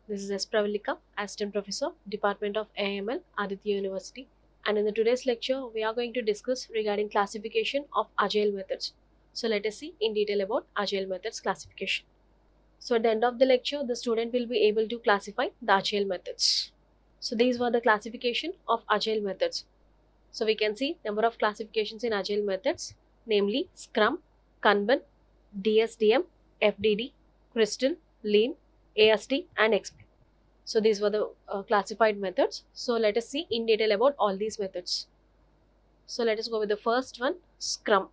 This is S. Pravalika, Assistant Professor, Department of AML, Aditya University. And in the today's lecture, we are going to discuss regarding classification of Agile methods. So let us see in detail about Agile methods classification. So at the end of the lecture, the student will be able to classify the Agile methods. So these were the classification of Agile methods. So we can see number of classifications in Agile methods, namely Scrum, Kanban, DSDM, FDD, Crystal, Lean, ASD and XP. So these were the classified methods. So let us see in detail about all these methods. So let us go with the first one, Scrum.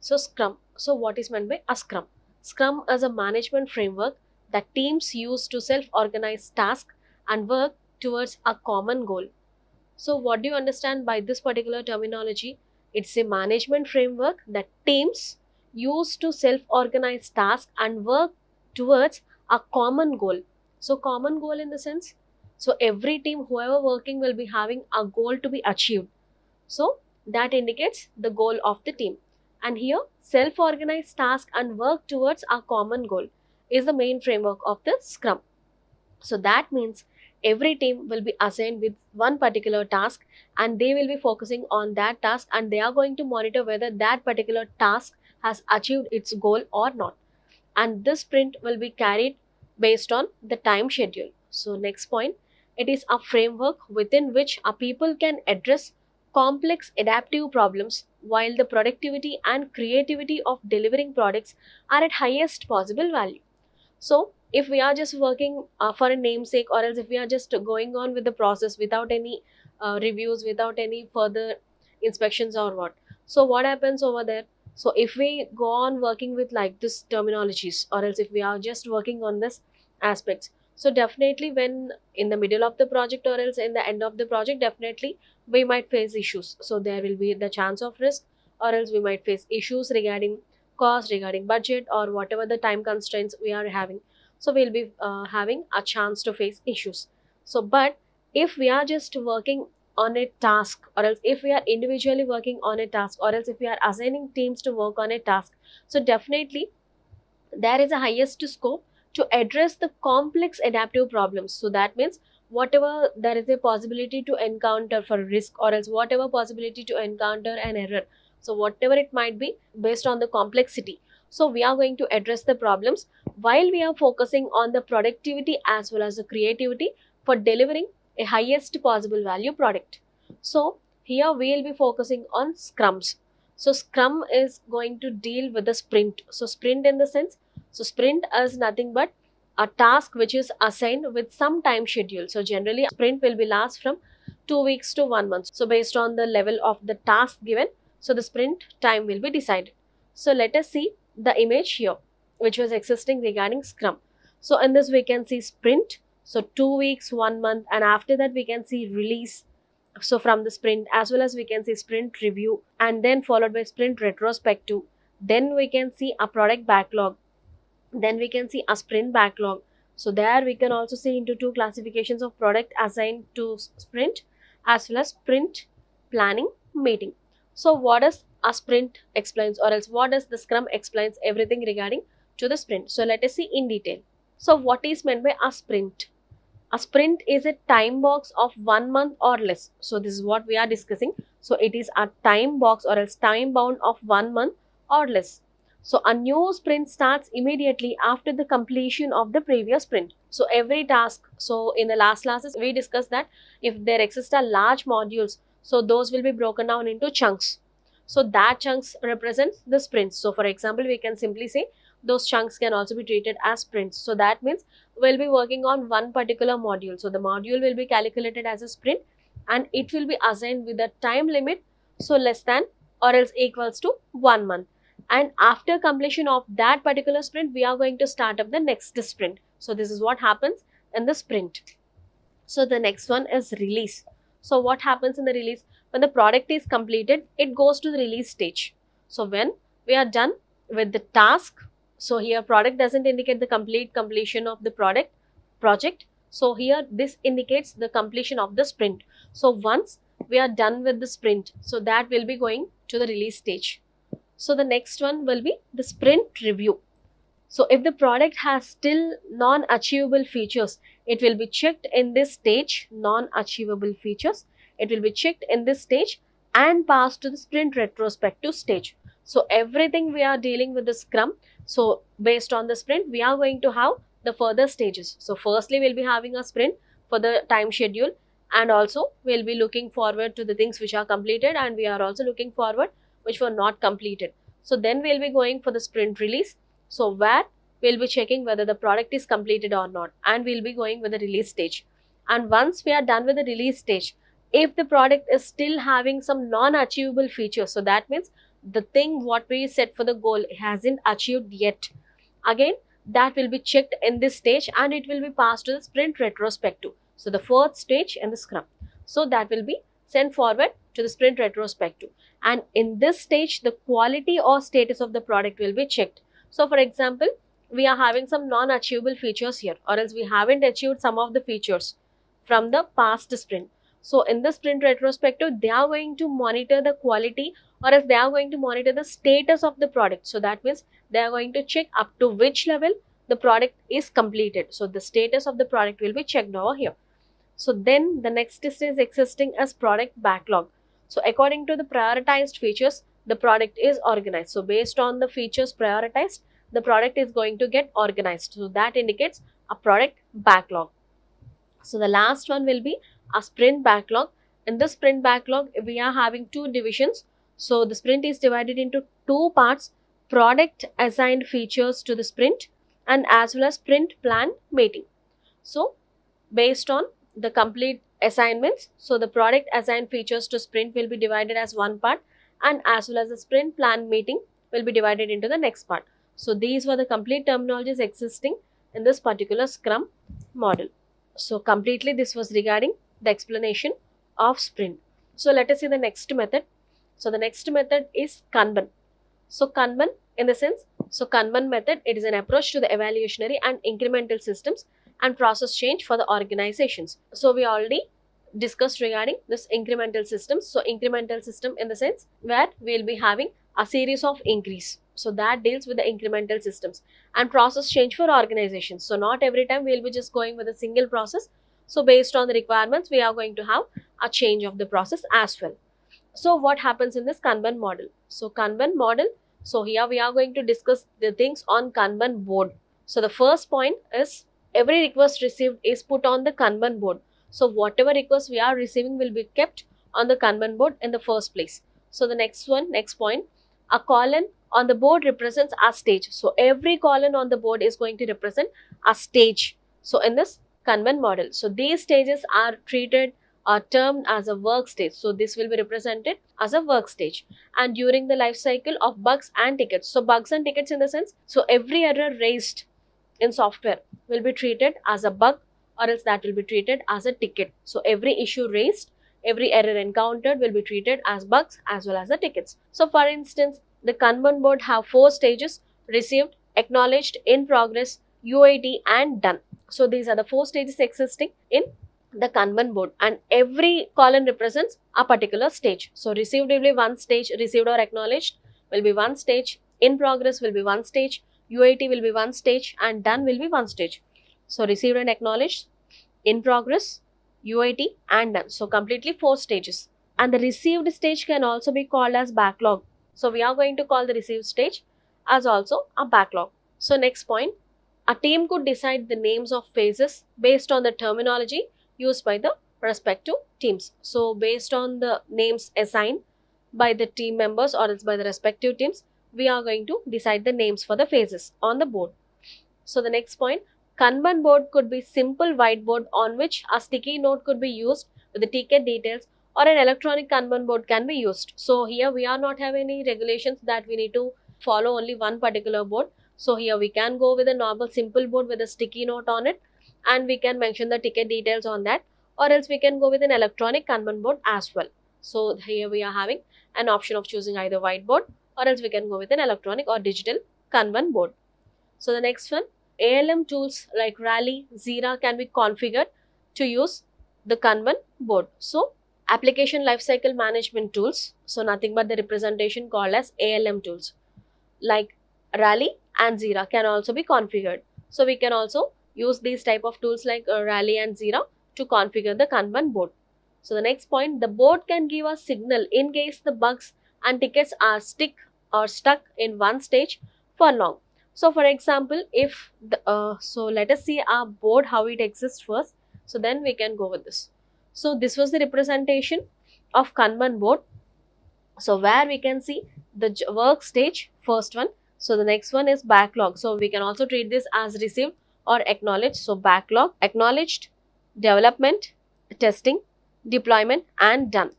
So Scrum. So what is meant by a Scrum? Scrum is a management framework that teams use to self-organize tasks and work towards a common goal. So what do you understand by this particular terminology? It's a management framework that teams use to self-organize tasks and work towards a common goal. So common goal in the sense, so every team, whoever working will be having a goal to be achieved. So that indicates the goal of the team. And here self-organized task and work towards a common goal is the main framework of the Scrum. So that means every team will be assigned with one particular task and they will be focusing on that task and they are going to monitor whether that particular task has achieved its goal or not. And this sprint will be carried based on the time schedule. So next point, it is a framework within which a people can address complex adaptive problems while the productivity and creativity of delivering products are at highest possible value. So if we are just working for a namesake, or else if we are just going on with the process without any reviews, without any further inspections or what, so what happens over there? So if we go on working with like this terminologies, or else if we are just working on this aspects, so definitely when in the middle of the project or else in the end of the project, definitely we might face issues. So there will be the chance of risk, or else we might face issues regarding cost, regarding budget, or whatever the time constraints we are having. So we'll be having a chance to face issues. So but if we are just working on a task, or else if we are individually working on a task, or else if we are assigning teams to work on a task, so definitely there is a highest scope to address the complex adaptive problems. So that means whatever there is a possibility to encounter for risk, or else whatever possibility to encounter an error, so whatever it might be based on the complexity, so we are going to address the problems while we are focusing on the productivity as well as the creativity for delivering a highest possible value product. So here we will be focusing on scrums. So scrum is going to deal with the sprint. So sprint in the sense, so sprint is nothing but a task which is assigned with some time schedule. So generally a sprint will be last from 2 weeks to 1 month. So based on the level of the task given, so the sprint time will be decided. So let us see the image here which was existing regarding scrum. So in this we can see sprint, so 2 weeks, 1 month, and after that we can see release. So from the sprint, as well as we can see sprint review, and then followed by sprint retrospective. Then we can see a product backlog, then we can see a sprint backlog. So there we can also see into two classifications of product assigned to sprint as well as sprint planning meeting. So what does a sprint explains, or else what does the scrum explains everything regarding to the sprint. So let us see in detail. So what is meant by a sprint? A sprint is a time box of 1 month or less. So this is what we are discussing. So it is a time box or else time bound of 1 month or less. So a new sprint starts immediately after the completion of the previous sprint. So every task, so in the last classes we discussed that if there exist a large modules, so those will be broken down into chunks. So that chunks represent the sprints. So for example, we can simply say those chunks can also be treated as sprints. So that means we'll be working on one particular module. So the module will be calculated as a sprint and it will be assigned with a time limit, so less than or else equals to 1 month. And after completion of that particular sprint, we are going to start up the next sprint. So this is what happens in the sprint. So the next one is release. So what happens in the release? When the product is completed, it goes to the release stage. So when we are done with the task, so here product doesn't indicate the completion of the project. So here this indicates the completion of the sprint. So once we are done with the sprint, so that will be going to the release stage. So the next one will be the sprint review. So if the product has still non-achievable features, it will be checked in this stage, non-achievable features. It will be checked in this stage and passed to the sprint retrospective stage. So everything we are dealing with the Scrum. So based on the sprint, we are going to have the further stages. So firstly, we'll be having a sprint for the time schedule, and also we'll be looking forward to the things which are completed, and we are also looking forward which were not completed. So then we'll be going for the sprint release. So where we'll be checking whether the product is completed or not, and we'll be going with the release stage. And once we are done with the release stage, if the product is still having some non-achievable features, so that means the thing what we set for the goal hasn't achieved yet, again that will be checked in this stage and it will be passed to the sprint retrospective. So the fourth stage in the Scrum. So that will be sent forward to the sprint retrospective, and in this stage the quality or status of the product will be checked. So for example, we are having some non-achievable features here, or else we haven't achieved some of the features from the past sprint. So in the sprint retrospective, they are going to monitor the quality, or else they are going to monitor the status of the product. So that means they are going to check up to which level the product is completed. So the status of the product will be checked over here. So then the next is existing as product backlog. So according to the prioritized features, the product is organized. So based on the features prioritized, the product is going to get organized. So that indicates a product backlog. So the last one will be a sprint backlog. In the sprint backlog, we are having two divisions. So the sprint is divided into two parts: product assigned features to the sprint, and as well as sprint plan meeting. So based on the complete assignments, so the product assigned features to sprint will be divided as one part, and as well as the sprint plan meeting will be divided into the next part. So these were the complete terminologies existing in this particular Scrum model. So completely this was regarding the explanation of sprint. So let us see the next method. So the next method is Kanban. So Kanban in the sense, so Kanban method, it is an approach to the evaluationary and incremental systems and process change for the organizations. So we already discussed regarding this incremental systems. So incremental system in the sense where we will be having a series of increase. So that deals with the incremental systems, and process change for organizations. So not every time we will be just going with a single process. So based on the requirements, we are going to have a change of the process as well. So what happens in this Kanban model? So Kanban model, so here we are going to discuss the things on Kanban board. So the first point is every request received is put on the Kanban board. So whatever requests we are receiving will be kept on the Kanban board in the first place. So the next point, a column on the board represents a stage. So every column on the board is going to represent a stage. So in this Kanban model, so these stages are treated or termed as a work stage. So this will be represented as a work stage. And during the life cycle of bugs and tickets, so bugs and tickets in the sense, so every error raised in software will be treated as a bug, or else that will be treated as a ticket. So every issue raised, every error encountered will be treated as bugs as well as the tickets. So for instance, the Kanban board have 4 stages: received, acknowledged, in progress, UAT and done. So these are the 4 stages existing in the Kanban board, and every column represents a particular stage. So received will be one stage, received or acknowledged will be one stage, in progress will be one stage, UAT will be one stage, and done will be one stage. So received and acknowledged, in progress, UAT and done. So completely 4 stages. And the received stage can also be called as backlog. So we are going to call the received stage as also a backlog. So next point, a team could decide the names of phases based on the terminology used by the respective teams. So based on the names assigned by the team members or else by the respective teams, we are going to decide the names for the phases on the board. So the next point, Kanban board could be simple whiteboard on which a sticky note could be used with the ticket details, or an electronic Kanban board can be used. So here we are not having any regulations that we need to follow only one particular board. So here we can go with a normal simple board with a sticky note on it, and we can mention the ticket details on that, or else we can go with an electronic Kanban board as well. So here we are having an option of choosing either whiteboard, or else we can go with an electronic or digital Kanban board. So the next one, ALM tools like Rally, Jira can be configured to use the Kanban board. So application lifecycle management tools, so nothing but the representation called as ALM tools like Rally and Jira can also be configured. So we can also use these type of tools like Rally and Jira to configure the Kanban board. So the next point, the board can give a signal in case the bugs and tickets are stuck in one stage for long. So for example, if so let us see our board how it exists first. So then we can go with this. So this was the representation of Kanban board. So where we can see the work stage, first one. So the next one is backlog. So we can also treat this as received or acknowledged. So backlog, acknowledged, development, testing, deployment and done.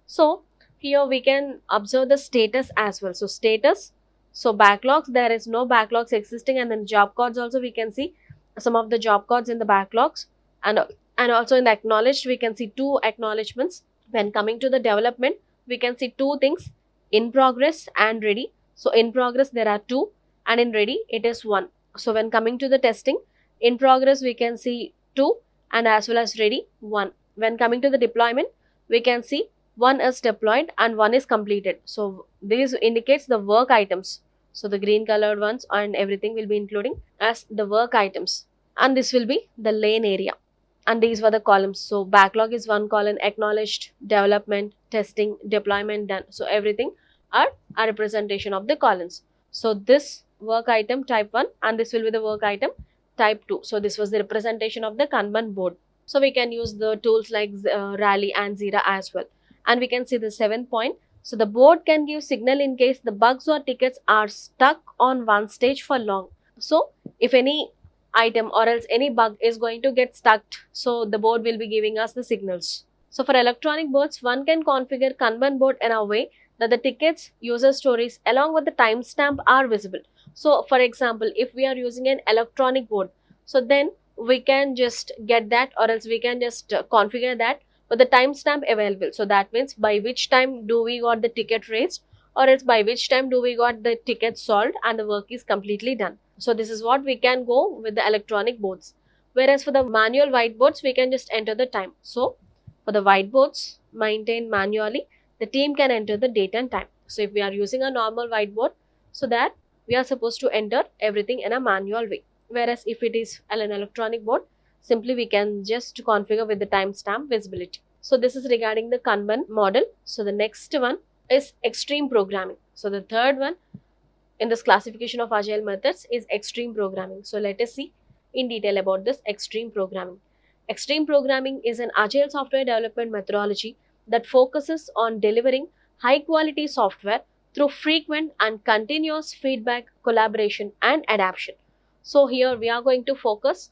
So here we can observe the status as well. So status, so backlogs, there is no backlogs existing, and then job codes also we can see some of the job codes in the backlogs, and also in the acknowledged we can see 2 acknowledgements. When coming to the development, we can see 2 things, in progress and ready. So in progress there are 2 and in ready it is 1. So when coming to the testing, in progress we can see 2 and as well as ready 1. When coming to the deployment, we can see 1 is deployed and 1 is completed. So this indicates the work items. So the green colored ones and everything will be including as the work items, and this will be the lane area, and these were the columns. So backlog is 1 column, acknowledged, development, testing, deployment, done. So everything are a representation of the columns. So this work item type 1 and this will be the work item type 2. So this was the representation of the Kanban board. So we can use the tools like Rally and Jira as well. And we can see the 7th point. So the board can give signal in case the bugs or tickets are stuck on one stage for long. So if any item or else any bug is going to get stuck, so the board will be giving us the signals. So for electronic boards, one can configure Kanban board in a way that the tickets, user stories along with the timestamp are visible. So for example, if we are using an electronic board, so then we can just get that, or else we can just configure that with the timestamp available. So that means by which time do we got the ticket raised, or else by which time do we got the ticket solved and the work is completely done. So this is what we can go with the electronic boards. Whereas for the manual whiteboards, we can just enter the time. So for the whiteboards maintained manually, the team can enter the date and time. So if we are using a normal whiteboard, so that we are supposed to enter everything in a manual way. Whereas if it is an electronic board, simply we can just configure with the timestamp visibility. So this is regarding the Kanban model. So the next one is extreme programming. So the third one in this classification of agile methods is extreme programming. So let us see in detail about this extreme programming. Extreme programming is an agile software development methodology that focuses on delivering high quality software through frequent and continuous feedback, collaboration and adaptation. So here we are going to focus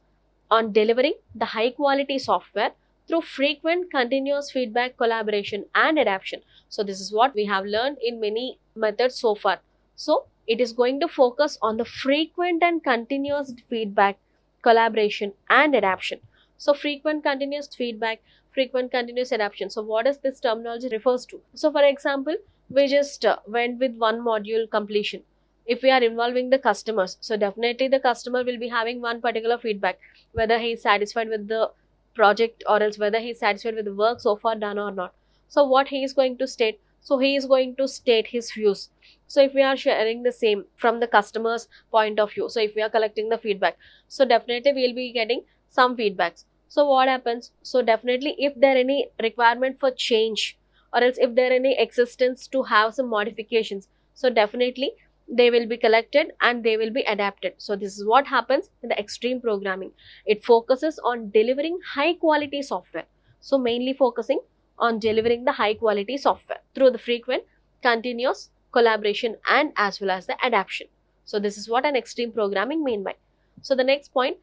on delivering the high quality software through frequent continuous feedback, collaboration and adaptation. So this is what we have learned in many methods so far. So it is going to focus on the frequent and continuous feedback, collaboration and adaptation. So frequent continuous feedback, frequent continuous adaptation. So what does this terminology refers to? So for example, we just went with one module completion. If we are involving the customers, so definitely the customer will be having one particular feedback, whether he is satisfied with the project or else whether he is satisfied with the work so far done or not. So what he is going to state? So he is going to state his views. So if we are sharing the same from the customer's point of view, so if we are collecting the feedback, so definitely we will be getting some feedbacks. So what happens? So definitely if there any requirement for change, or else if there any existence to have some modifications, so definitely they will be collected and they will be adapted. So this is what happens in the extreme programming. It focuses on delivering high quality software. So mainly focusing on delivering the high quality software through the frequent, continuous collaboration and as well as the adaptation. So this is what an extreme programming mean by. So the next point,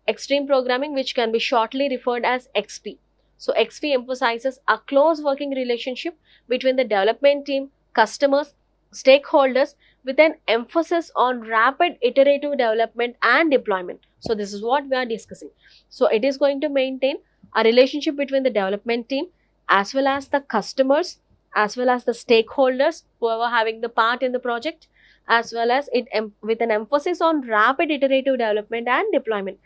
extreme programming, which can be shortly referred as XP. So XP emphasizes a close working relationship between the development team, customers, stakeholders, with an emphasis on rapid iterative development and deployment. So this is what we are discussing. So it is going to maintain a relationship between the development team as well as the customers, as well as the stakeholders who are having the part in the project, as well as it with an emphasis on rapid iterative development and deployment.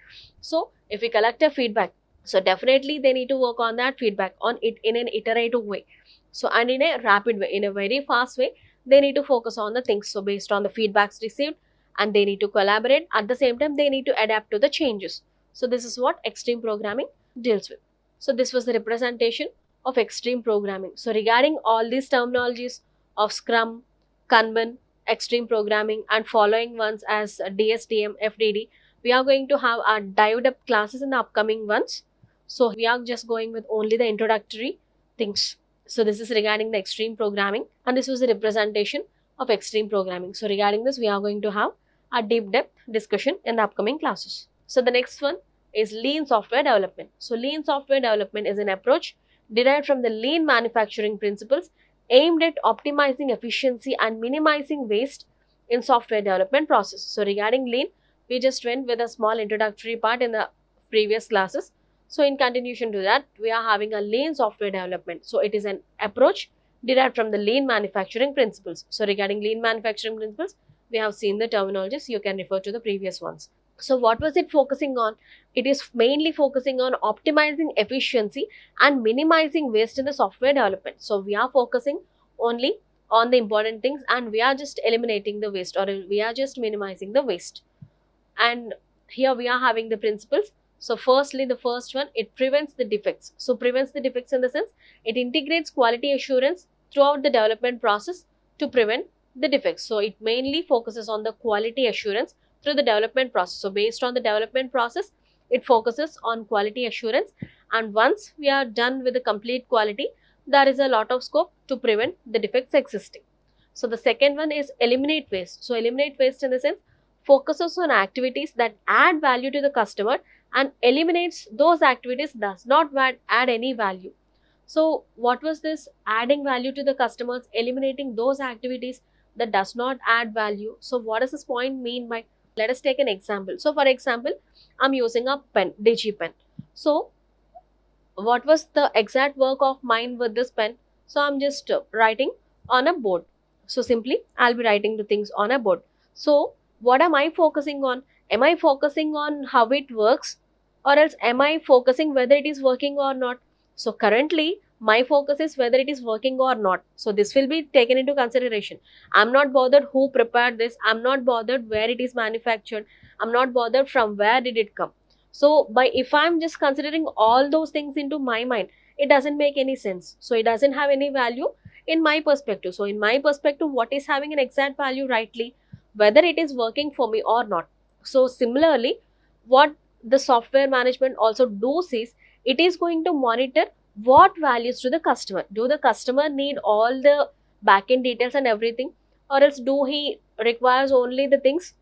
So if we collect a feedback, so definitely they need to work on that feedback on it in an iterative way. So and in a rapid way, in a very fast way, they need to focus on the things. So based on the feedbacks received and they need to collaborate. At the same time, they need to adapt to the changes. So this is what extreme programming deals with. So this was the representation of extreme programming. So regarding all these terminologies of Scrum, Kanban, extreme programming, and following ones as DSTM, FDD, we are going to have our dived up classes in the upcoming ones. So we are just going with only the introductory things. So this is regarding the extreme programming, and this was the representation of extreme programming. So regarding this, we are going to have a deep depth discussion in the upcoming classes. So the next one is lean software development. So lean software development is an approach derived from the lean manufacturing principles aimed at optimizing efficiency and minimizing waste in software development process. So regarding lean, we just went with a small introductory part in the previous classes. So in continuation to that, we are having a lean software development. So it is an approach derived from the lean manufacturing principles. So regarding lean manufacturing principles, we have seen the terminologies. You can refer to the previous ones. So what was it focusing on? It is mainly focusing on optimizing efficiency and minimizing waste in the software development. So we are focusing only on the important things, and we are just eliminating the waste, or we are just minimizing the waste. And here we are having the principles. So firstly, the first one, it prevents the defects. So prevents the defects in the sense, it integrates quality assurance throughout the development process to prevent the defects. So it mainly focuses on the quality assurance through the development process. So based on the development process, it focuses on quality assurance, and once we are done with the complete quality, there is a lot of scope to prevent the defects existing. So the second one is eliminate waste. So eliminate waste in the sense, focuses on activities that add value to the customer and eliminates those activities does not add any value. So what was this adding value to the customers, eliminating those activities that does not add value? So what does this point mean by? Let us take an example. So for example, I'm using a pen, DigiPen. So what was the exact work of mine with this pen? So I'm just writing on a board. So simply I'll be writing the things on a board. So what am I focusing on? Am I focusing on how it works, or else am I focusing whether it is working or not? So currently my focus is whether it is working or not. So this will be taken into consideration. I'm not bothered who prepared this. I'm not bothered where it is manufactured. I'm not bothered from where did it come. So if I'm just considering all those things into my mind, it doesn't make any sense. So it doesn't have any value in my perspective. So in my perspective, what is having an exact value rightly, whether it is working for me or not. So similarly, what the software management also does is, it is going to monitor what values to the customer. Do the customer need all the backend details and everything, or else do he requires only the things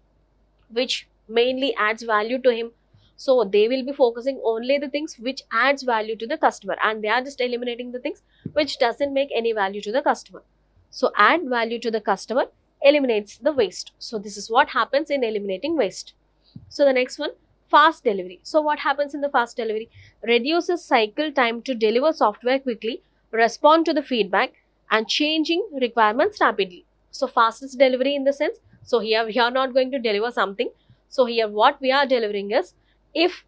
which mainly adds value to him? So they will be focusing only the things which adds value to the customer, and they are just eliminating the things which doesn't make any value to the customer. So add value to the customer eliminates the waste. So this is what happens in eliminating waste. So the next one, fast delivery. So what happens in the fast delivery? Reduces cycle time to deliver software quickly, respond to the feedback, and changing requirements rapidly. So fastest delivery in the sense, so here we are not going to deliver something. So here what we are delivering is, if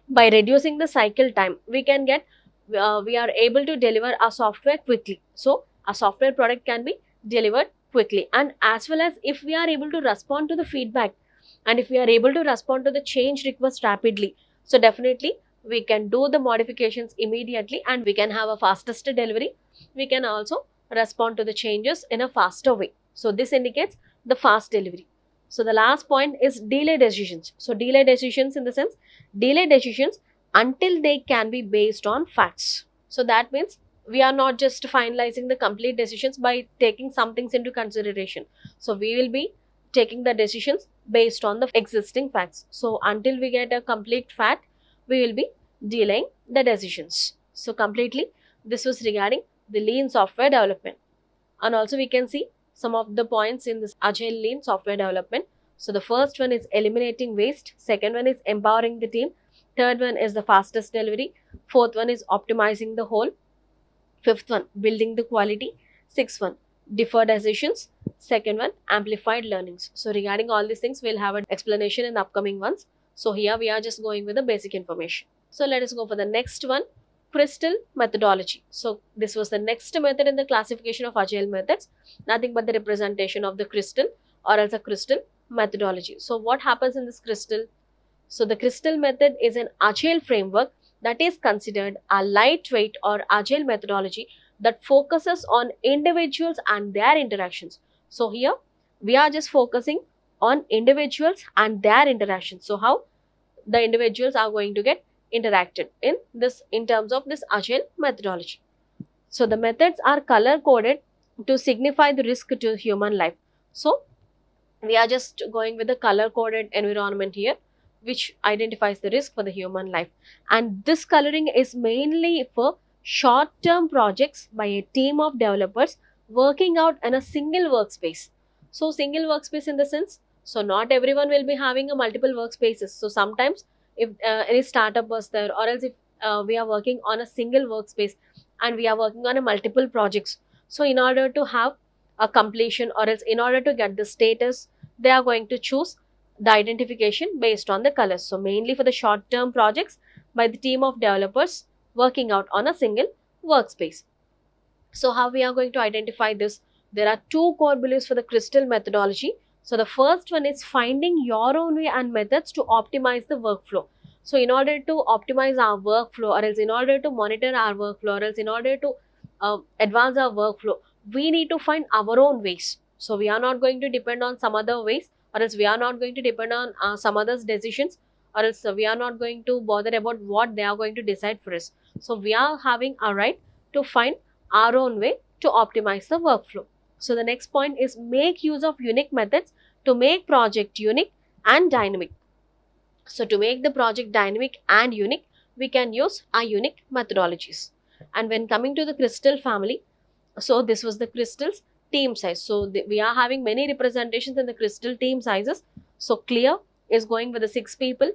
by reducing the cycle time, we can get, we are able to deliver our software quickly. So a software product can be delivered quickly, and as well as if we are able to respond to the feedback, and if we are able to respond to the change request rapidly, so definitely we can do the modifications immediately, and we can have a fastest delivery. We can also respond to the changes in a faster way. So this indicates the fast delivery. So the last point is delay decisions. So delay decisions in the sense, delay decisions until they can be based on facts. So that means we are not just finalizing the complete decisions by taking some things into consideration. So we will be taking the decisions based on the existing facts. So until we get a complete fact, we will be delaying the decisions. So completely, this was regarding the lean software development. And also we can see some of the points in this agile lean software development. So the first one is eliminating waste. Second one is empowering the team. Third one is the fastest delivery. Fourth one is optimizing the whole. Fifth one, building the quality. Sixth one, deferred decisions. Second one, amplified learnings. So regarding all these things, we'll have an explanation in the upcoming ones. So here we are just going with the basic information. So let us go for the next one, crystal methodology. So this was the next method in the classification of agile methods, nothing but the representation of the crystal or else a crystal methodology. So what happens in this crystal? So the crystal method is an agile framework that is considered a lightweight or agile methodology that focuses on individuals and their interactions. So here we are just focusing on individuals and their interactions. So how the individuals are going to get interacted in terms of this agile methodology. So the methods are color coded to signify the risk to human life. So we are just going with the color coded environment here, which identifies the risk for the human life. And this coloring is mainly for short term projects by a team of developers working out in a single workspace. So single workspace in the sense, so not everyone will be having a multiple workspaces. So sometimes if any startup was there, or else if we are working on a single workspace and we are working on a multiple projects, so in order to have a completion, or else in order to get the status, they are going to choose the identification based on the colors. So mainly for the short term projects by the team of developers working out on a single workspace. So how we are going to identify this? There are two core beliefs for the crystal methodology. So the first one is finding your own way and methods to optimize the workflow. So in order to optimize our workflow, or else in order to monitor our workflow, or else in order to advance our workflow, we need to find our own ways. So we are not going to depend on some other ways, or else we are not going to depend on some others decisions, or else we are not going to bother about what they are going to decide for us. So we are having a right to find our own way to optimize the workflow. So the next point is make use of unique methods to make project unique and dynamic. So to make the project dynamic and unique, we can use our unique methodologies. And when coming to the crystal family, so this was the crystals team size. So we are having many representations in the crystal team sizes. So clear is going with the 6 people,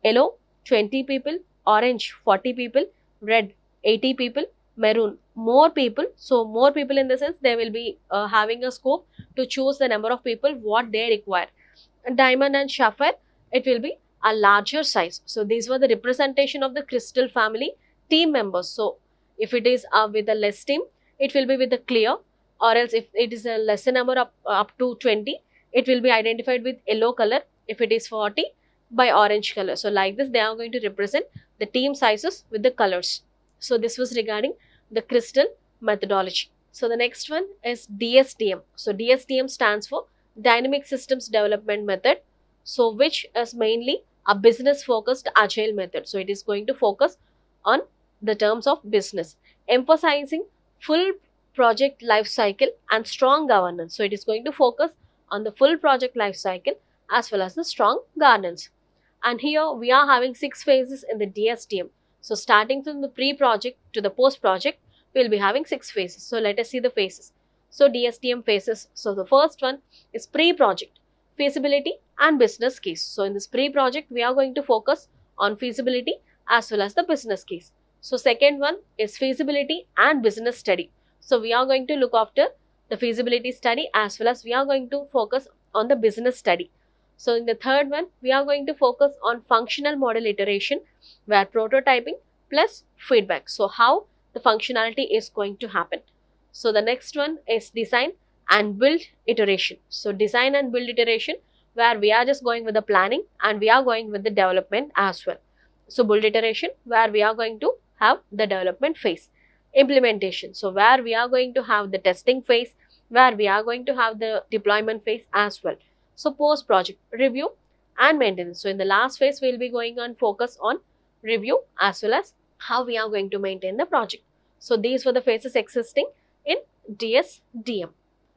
yellow 20 people, orange 40 people, red 80 people, maroon more people. So more people in the sense they will be having a scope to choose the number of people what they require. Diamond and sapphire, it will be a larger size. So these were the representation of the crystal family team members. So if it is with a less team, it will be with the clear, or else if it is a lesser number up to 20, it will be identified with yellow color. If it is 40, by orange color. So like this they are going to represent the team sizes with the colors. So this was regarding the crystal methodology. So the next one is DSDM. So DSDM stands for Dynamic Systems Development Method, so which is mainly a business focused agile method. So it is going to focus on the terms of business, emphasizing full project life cycle and strong governance. So it is going to focus on the full project life cycle as well as the strong governance. And here we are having 6 phases in the DSDM. So starting from the pre-project to the post-project, we will be having 6 phases. So let us see the phases. So DSDM phases. So the first one is pre-project, feasibility and business case. So in this pre-project, we are going to focus on feasibility as well as the business case. So second one is feasibility and business study. So we are going to look after the feasibility study as well as we are going to focus on the business study. So in the third one, we are going to focus on functional model iteration, where prototyping plus feedback. So how the functionality is going to happen. So the next one is design and build iteration. So design and build iteration, where we are just going with the planning and we are going with the development as well. So build iteration, where we are going to have the development phase. Implementation, so where we are going to have the testing phase, where we are going to have the deployment phase as well. So post project review and maintenance. So in the last phase, we will be going on focus on review as well as how we are going to maintain the project. So these were the phases existing in DSDM.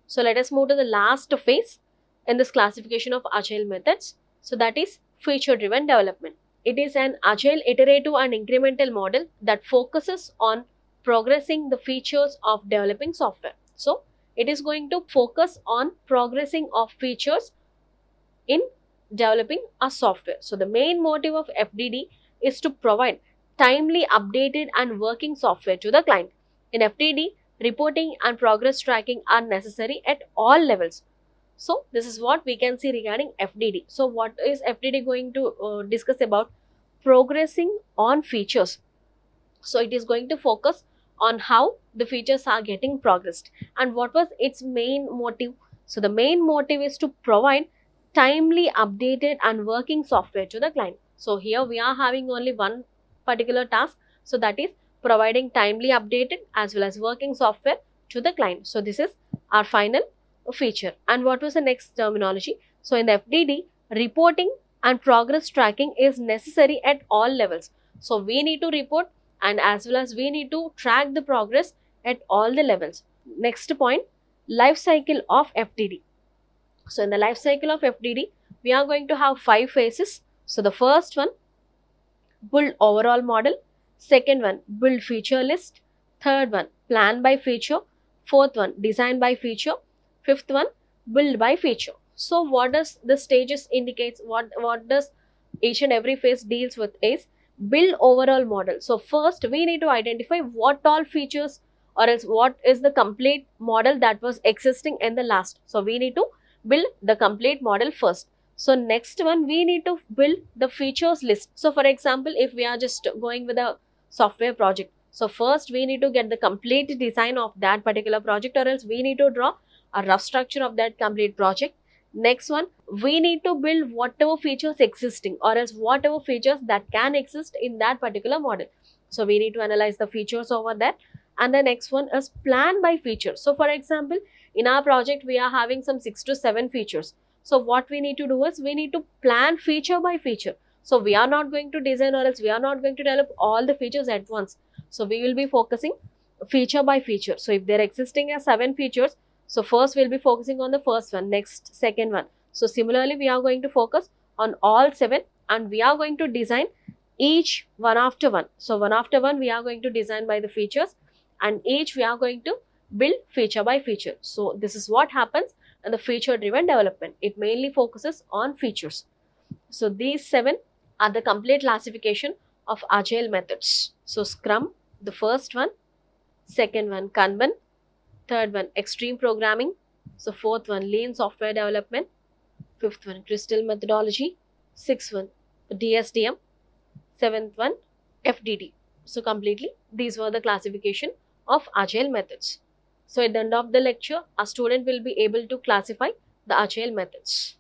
So let us move to the last phase in this classification of agile methods. So that is feature driven development. It is an agile iterative and incremental model that focuses on progressing the features of developing software. So it is going to focus on progressing of features in developing a software. So the main motive of FDD is to provide timely, updated and working software to the client. In FDD, reporting and progress tracking are necessary at all levels. So this is what we can see regarding FDD. So what is FDD going to discuss about? Progressing on features. So it is going to focus on how the features are getting progressed. And what was its main motive? So the main motive is to provide timely updated and working software to the client. So here we are having only one particular task, so that is providing timely updated as well as working software to the client. So this is our final feature. And what was the next terminology? So in the FDD, reporting and progress tracking is necessary at all levels. So we need to report and as well as we need to track the progress at all the levels. Next point, life cycle of FDD. So in the life cycle of FDD, we are going to have 5 phases. So the first one, build overall model. Second one, build feature list. Third one, plan by feature. Fourth one, design by feature. Fifth one, build by feature. So what does the stages indicates? What does each and every phase deals with is build overall model. So first we need to identify what all features or else what is the complete model that was existing in the last. So we need to build the complete model first. So next one, we need to build the features list. So for example, if we are just going with a software project, so first we need to get the complete design of that particular project, or else we need to draw a rough structure of that complete project. Next one, we need to build whatever features existing or else whatever features that can exist in that particular model. So we need to analyze the features over that. And the next one is plan by feature. So for example, in our project, we are having some 6 to 7 features. So what we need to do is we need to plan feature by feature. So we are not going to design or else we are not going to develop all the features at once. So we will be focusing feature by feature. So if there are existing as 7 features, so first we'll be focusing on the first one, next second one. So similarly, we are going to focus on all 7 and we are going to design each one after one. So one after one we are going to design by the features and each we are going to build feature by feature. So this is what happens in the feature driven development. It mainly focuses on features. So these 7 are the complete classification of agile methods. So Scrum, the first one, second one Kanban, third one extreme programming, so fourth one lean software development, fifth one crystal methodology, sixth one DSDM, seventh one FDD. So completely these were the classification of agile methods. So at the end of the lecture, a student will be able to classify the agile methods.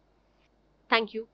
Thank you.